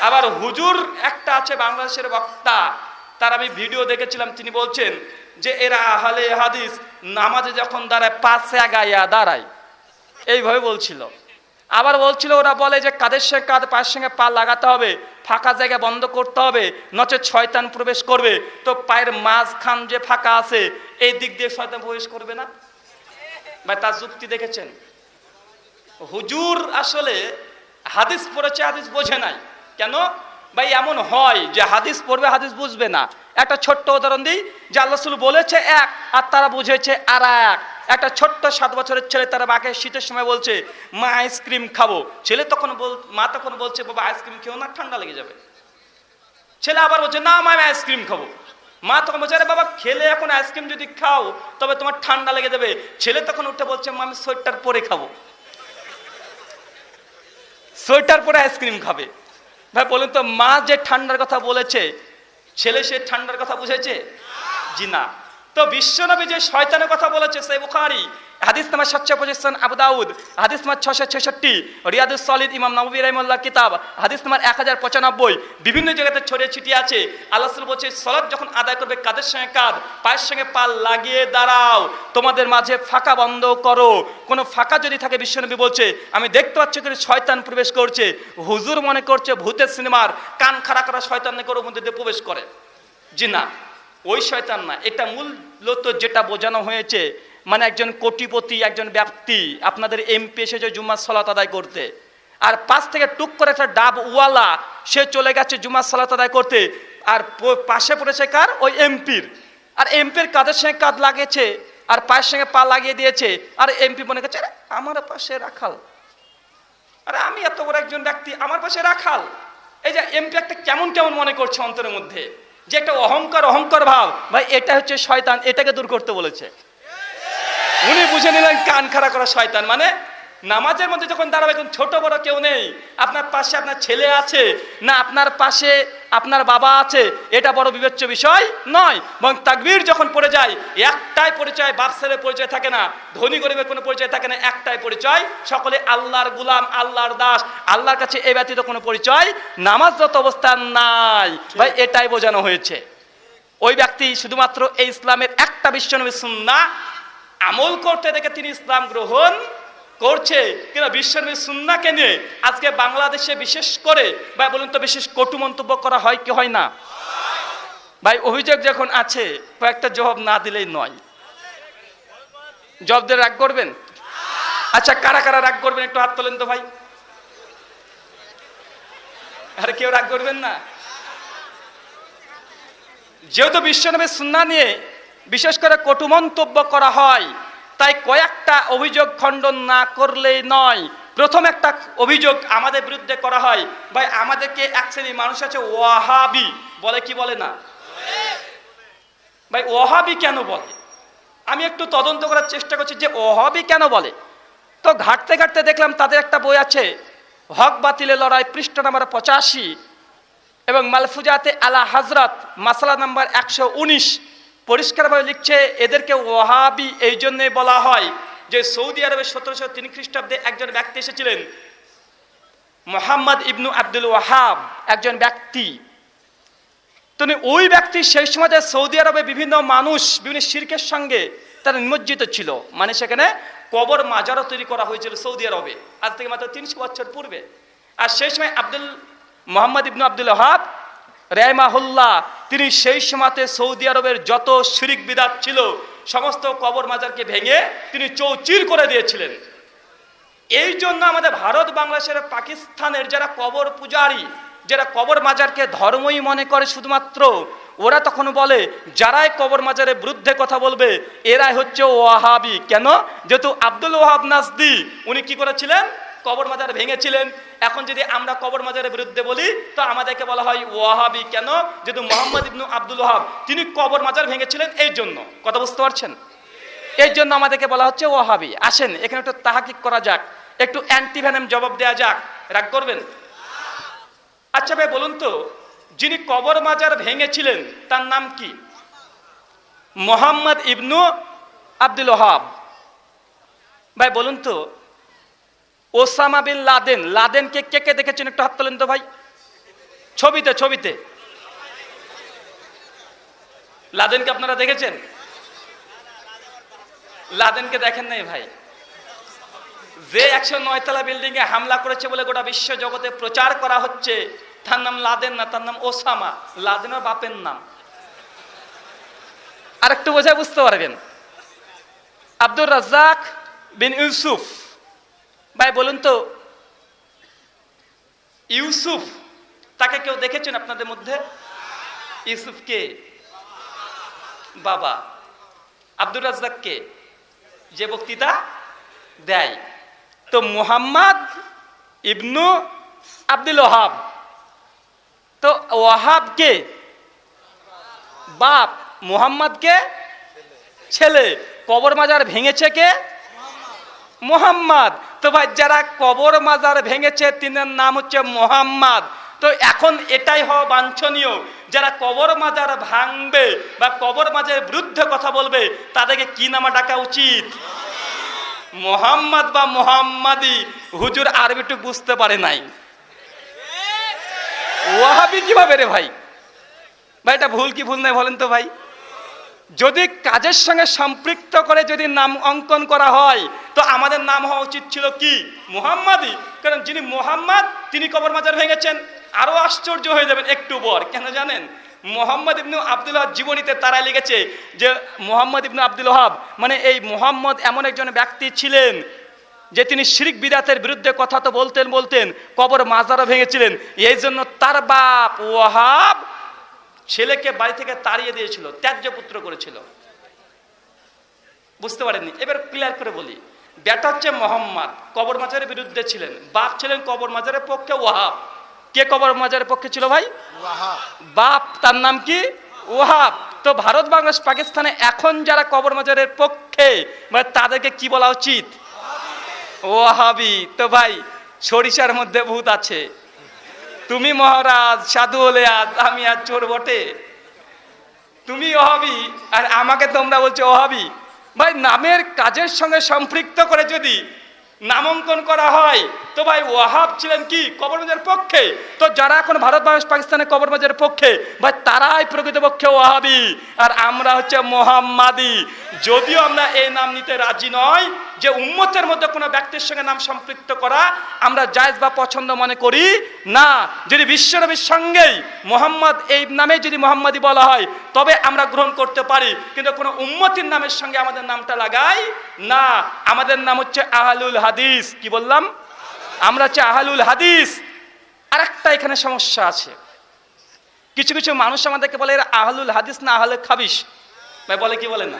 আবার হুজুর একটা আছে বাংলাদেশের বক্তা, তার আমি ভিডিও দেখেছিলাম, তিনি বলছেন যে এরা আহলে হাদিস নামাজে যখন দাঁড়ায় পাশে আগাইয়া দাঁড়ায়, এইভাবে বলছিল। আবার বলছিল ওরা বলে যে কাদের সঙ্গে কাঁধ, পায়ের সঙ্গে পা লাগাতে হবে, ফাঁকা জায়গা বন্ধ করতে হবে, নচেত শয়তান প্রবেশ করবে। তো পায়ের মাঝখান যে ফাঁকা আছে এই দিক দিয়ে শয়তান প্রবেশ করবে না? ভাই তার যুক্তি দেখেছেন? হুজুর আসলে হাদিস পড়েছে, হাদিস বোঝে নাই। কেন ভাই এমন হয় যে হাদিস পড়বে, হাদিস বুঝবে না? একটা ছোট্ট উদাহরণ দিই, যে আল্লাহ রাসূল বলেছে এক আর তারা বুঝেছে আর এক। একটা ছোট্ট 7 বছরের ছেলে তারা মাকে শীতের সময় বলছে মা আইসক্রিম খাবো, মা তখন বলছে বাবা আইসক্রিম খেও না, ঠান্ডা লেগে যাবে। ছেলে আবার বলছে না মা আমি আইসক্রিম খাবো। মা তখন বলছে আরে বাবা খেলে এখন আইসক্রিম যদি খাও তবে তোমার ঠান্ডা লেগে যাবে। ছেলে তখন উঠে বলছে মা আমি সোয়েটার পরে খাবো। সোয়েটার পরে আইসক্রিম খাবে। ভাই বলুন তো, মা যে ঠান্ডার কথা বলেছে, ছেলে সে ঠান্ডার কথা বুঝেছে? জি না। তো বিশ্বনবী যে শয়তানের কথা বলেছে, সহিহ বুখারী হাদিস নাম্বার 725, আবু দাউদ হাদিস নাম্বার 666, রিয়াদুস সালিহিন ইমাম নববী রাহিমাহুল্লাহ কিতাব হাদিস নাম্বার 1095, বিভিন্ন জায়গাতে ছড়িয়ে ছিটিয়ে আছে। আল্লাহ রাসূল বলছে সালাত যখন আদায় করবে কাঁধের সঙ্গে কাঁধ, পায়ের সঙ্গে পা লাগিয়ে দাঁড়াও, তোমাদের মাঝে ফাঁকা বন্ধ করো। কোনো ফাঁকা যদি থাকে, বিশ্বনবী বলছে আমি দেখতে পাচ্ছি করে শয়তান প্রবেশ করছে। হুজুর মনে করছে ভূতের সিনেমার কান খাড়া করা শয়তান নাকি ওর মধ্যে দিয়ে প্রবেশ করে। জি না, ওই শয়তান না। এটা মূলত যেটা বোঝানো হয়েছে, মানে একজন কোটিপতি, একজন ব্যক্তি আপনাদের এমপি এসেছে জুম্মার সালাত আদায় করতে, আর পাশ থেকে টুক করে একটা ডাবওয়ালা সে চলে গেছে জুম্মার সালাত আদায় করতে, আর পাশে পড়েছে কার? ওই এমপির। আর এমপির কাঁধের সঙ্গে কাঁধ লাগিয়েছে আর পায়ের সঙ্গে পা লাগিয়ে দিয়েছে। আর এমপি মনে করছে আরে আমার পাশে রাখাল, আরে আমি এত বড় একজন ব্যক্তি, আমার পাশে রাখাল। এই যে এমপি একটা কেমন কেমন মনে করছে অন্তরের মধ্যে, যে একটা অহংকার ভাব। ভাই এটা হচ্ছে শয়তান, এটাকে দূর করতে বলেছে। উনি বুঝে নিলেন কান খাড়া করা শয়তান। মানে নামাজের মধ্যে যখন দাঁড়াবে, এখন ছোট বড় কেউ নেই, আপনার পাশে আপনার ছেলে আছে না আপনার পাশে আপনার বাবা আছে, এটা বড় বিবেচ্য বিষয় নয়। এবং তাকবীর যখন পড়ে যায়, একটাই পরিচয়, বাপসের পরিচয় থাকে না, ধনী গরিবের কোনো পরিচয় থাকে না, একটাই পরিচয়, সকলে আল্লাহর গোলাম, আল্লাহর দাস, আল্লাহর কাছে এ ব্যতীত কোনো পরিচয় নামাজরত অবস্থান নাই। ভাই এটাই বোঝানো হয়েছে। ওই ব্যক্তি শুধুমাত্র এই ইসলামের একটা বিশ্বনবীর সুন্নাহ আমল করতে দেখে তিনি ইসলাম গ্রহণ করছে, কিনা বিশ্বনবীর সুন্নাহকে নিয়ে আজকে বাংলাদেশে বিশেষ করে ভাই বলুন তো বিশেষ কটু মন্তব্য করা হয় কি হয় না? ভাই অভিযোগ যখন আছে কয়েকটা জবাব না দিলেই নয়। জবাব দিয়ে রাগ করবেন? আচ্ছা কারা কারা রাগ করবেন একটু হাত তোলেন তো ভাই। আরে কেউ রাগ করবেন না? যেহেতু বিশ্বনবীর সুন্নাহ নিয়ে বিশেষ করে কটু মন্তব্য করা হয়, তাই কয়েকটা অভিযোগ খণ্ডন না করলেই নয়। প্রথম একটা অভিযোগ আমাদের বিরুদ্ধে করা হয়, ভাই আমাদেরকে এক শ্রেণীর মানুষ আছে ওয়াহাবি বলে, কি বলে না? ভাই ওয়াহাবি কেন বলে? আমি একটু তদন্ত করার চেষ্টা করছি যে ওয়াহাবি কেন বলে। তো ঘাটতে ঘাটতে দেখলাম তাদের একটা বই আছে হক বাতিলের লড়াই, পৃষ্ঠা নাম্বার 85 এবং মালফুজাতে আলা হযরত মাসলা নাম্বার 119 পরিষ্কারভাবে লিখছে এদেরকে ওয়াহাবি এই জন্যে বলা হয় যে সৌদি আরবে 1703 খ্রিস্টাব্দে একজন ব্যক্তি এসেছিলেন, মুহাম্মদ ইবনু আব্দুল ওয়াহাব একজন ব্যক্তি। তিনি ওই ব্যক্তি সেই সময় সৌদি আরবে বিভিন্ন মানুষ বিভিন্ন শিরকের সঙ্গে তারা নিমজ্জিত ছিল, মানে সেখানে কবর মাজারও তৈরি করা হয়েছিল সৌদি আরবে আজ থেকে মাত্র 300 বছর পূর্বে। আর সেই সময় মুহাম্মদ ইবনু আব্দুল ওয়াহাব রাহিমাহুল্লাহ তিনি সেই সময়তে সৌদি আরবের যত শিরক বিদআত ছিল সমস্ত কবর মাজারকে ভেঙে তিনি চৌচির করে দিয়েছিলেন। এই জন্য আমাদের ভারত, বাংলাদেশের, পাকিস্তানের যারা কবর পূজারী, যারা কবর মাজারকে ধর্মই মনে করে শুধুমাত্র, ওরা তখন বলে যারাই কবর মাজারের বিরুদ্ধে কথা বলবে এরাই হচ্ছে ওয়াহাবি। কেন? যেহেতু আব্দুল ওয়াহাব নাজদি উনি কি করেছিলেন? কবর মাজার ভেঙেছিলেন। এখন যদি আমরা কবর মাজারের বিরুদ্ধে বলি তো আমাদেরকে বলা হয় ওয়াহাবি। কেন? যেহেতু মুহাম্মদ ইবনু আব্দুল ওয়াহাব তিনি কবর মাজার ভেঙেছিলেন, এই জন্য। কথা বুঝতে পারছেন? এই জন্য আমাদেরকে বলা হচ্ছে ওয়াহাবি। আসেন এখানে একটু তাহকিক করা যাক, একটু অ্যান্টিভেনম জবাব দেওয়া যাক। রাগ করবেন? আচ্ছা ভাই বলুন তো, যিনি কবর মাজার ভেঙেছিলেন তার নাম কি? মুহাম্মদ ইবনু আব্দুল ওয়াহাব। ভাই বলুন তো, ওসামা বিন লাদেনকে কে কে দেখেছেন একটু হাত তোলেন তো ভাই। ছবিতে ছবিতে। লাদেনকে আপনারা দেখেছেন? লাদেনকে দেখেন নাই ভাই। যে 109 তলা বিল্ডিং এ হামলা করেছে বলে গোটা বিশ্ব জগতে প্রচার করা হচ্ছে, তার নাম লাদেন না, তার নাম ওসামা। লাদেনের বাপের নাম। আর একটু বোঝায় বুঝতে পারবেন। আব্দুর রাজ্জাক বিন ইউসুফ, ভাই বলুন তো, ইউসুফ তাকে কেউ দেখেছেন আপনাদের মধ্যে? ইউসুফ কে? বাবা। আব্দুর রাজ্জাক কে? যে বক্তৃতা দেয়। তো মুহাম্মদ ইবনু আব্দুল ওয়াহাব, তো ওয়াহাব কে? বাপ। মুহাম্মদ কে? ছেলে। কবর মাজার ভেঙেছে কে? মুহাম্মদ। তো ভাই যারা কবর মাজার ভেঙেছে তিনার নাম হচ্ছে মুহাম্মদ। তো এখন এটাই হওয়া বাঞ্ছনীয়, যারা কবর মাজার ভাঙবে বা কবর মাজারের বিরুদ্ধে কথা বলবে তাদেরকে কি নামে ডাকা উচিত? মুহাম্মদ বা মুহাম্মাদি। হুজুর আরবিটুকু বুঝতে পারে নাই। ওয়াহাবি কিভাবে রে ভাই? ভাই এটা ভুল কি ভুল নাই বলেন তো ভাই? যদি কাজের সঙ্গে সম্পৃক্ত করে যদি নাম অঙ্কন করা হয় তো আমাদের নাম হওয়া উচিত ছিল কি? মুহাম্মাদি। কারণ যিনি মুহাম্মদ তিনি কবর মাজার ভেঙেছেন। আরো আশ্চর্য হয়ে যাবেন একটু পর। কেন জানেন? মুহাম্মদ ইবনু আব্দুল ওয়াহাব জীবনীতে তারা লিখেছে যে মুহাম্মদ ইবনু আব্দুল ওয়াহাব মানে এই মুহাম্মদ এমন একজন ব্যক্তি ছিলেন যে তিনি শিরক বিদাতের বিরুদ্ধে কথা তো বলতেন, কবর মাজারও ভেঙেছিলেন। এই জন্য তার বাপ ওয়াহাব ছেলেকে বাড়ি থেকে তাড়িয়ে দিয়েছিল, ত্যায্য পুত্র করেছিল। বুঝতে পারেননি? এবার ক্লিয়ার করে বলি। বেটা হচ্ছে মোহাম্মদ, কবর মাজারের বিরুদ্ধে ছিলেন। বাপ ছিলেন কবর মাজারের পক্ষে ওয়াহাব। কে কবর মাজারের পক্ষে ছিল ভাই? ওয়াহাব। বাপ তার নাম কি? ওয়াহাব। তো ভারত, বাংলাদেশ, পাকিস্তানে এখন যারা কবর মাজারের পক্ষে মানে তাদেরকে কি বলা উচিত? ওয়াহাবি। তো ভাই সরিষার মধ্যে ভূত আছে। তুমি মহারাজ সাধু হলে আজ, আমি আজ চোর বটে। তুমি ওয়াহাবি আর আমাকে তোমরা বলছো ওয়াহাবি। ভাই নামের কাজের সঙ্গে সম্পৃক্ত করে যদি নামাঙ্কন করা হয় তো ভাই ওয়াহাব ছিলেন কি? কবর মাজারের পক্ষে। তো যারা এখন ভারত, বাংলাদেশ, পাকিস্তানের কবর মাজারের পক্ষে ভাই তারাই প্রকৃতপক্ষে ওয়াহাবি আর আমরা হচ্ছে মুহাম্মাদি। যদিও আমরা এই নাম নিতে রাজি নয় যে উম্মতের মধ্যে কোনো ব্যক্তির সঙ্গে নাম সম্পৃক্ত করা আমরা জায়েজ বা পছন্দ মনে করি না। যদি বিশ্বনবীর সঙ্গেই মুহাম্মদ এই নামে যদি মুহাম্মাদি বলা হয় তবে আমরা গ্রহণ করতে পারি, কিন্তু কোনো উম্মতির নামের সঙ্গে আমাদের নামটা লাগাই না। আমাদের নাম হচ্ছে আহলুল হাদিস। কি বললাম? আমরা হচ্ছে আহলুল হাদিস। আর একটা এখানে সমস্যা আছে। কিছু কিছু মানুষ আমাদেরকে বলে এরা আহলুল হাদিস না আহলে খাবিস। ভাই বলে কি বলে না?